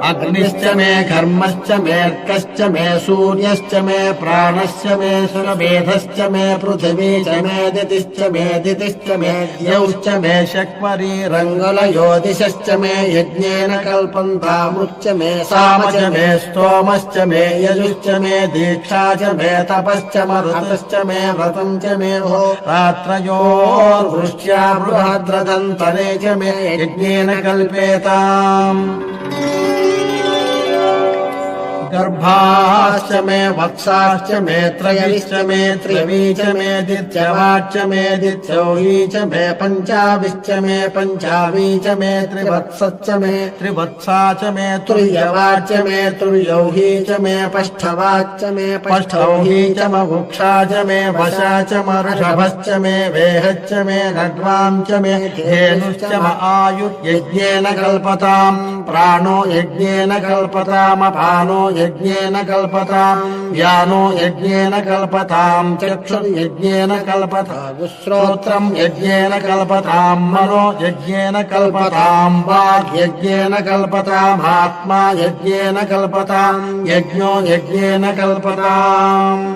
अग्निश्च मे घर्मश्च मेऽर्कश्च मे सूर्यश्च मे प्राणश्च मे सुरवेधश्च मे पृथिवी च मे दितिश्च मे द्यौश्च मे शक्वरी रङ्गलयोदिशश्च मे यज्ञेन कल्पन्तामुच्च मे साम च मे स्तोमश्च मे यजुश्च मे दीक्षा च मे तपश्च मरुतश्च मे व्रतं च मे रात्रयोर्वृष्ट्या बृहद्रदन्तरे च मे यज्ञेन कल्पेताम् गर्भाश्च मे वत्साश्च मे त्रयश्च मे त्रिवी च मे दित्यवाच्च मे दित्यौही च मे पञ्चाविश्च मे पञ्चावी च मे त्रिवत्सश्च मे त्रिवत्सा च मे तुर्यवाच्च मे तुर्यौही च मे पष्ठवाच्च मे पष्ठौही च ममुक्षा च मे वशा च मऋषभश्च मे वेहश्च मे रड्वां च मे धेनुश्च म आयुर्यज्ञेन कल्पताम् प्राणो यज्ञेन कल्पतामपानो यज्ञेन कल्पताम् व्यानो यज्ञेन कल्पताम् चक्षुर्यज्ञेन कल्पताम् श्रोत्रम् यज्ञेन कल्पताम् मनो यज्ञेन कल्पताम् वाक् यज्ञेन कल्पताम् आत्मा यज्ञेन कल्पताम् यज्ञो यज्ञेन कल्पताम्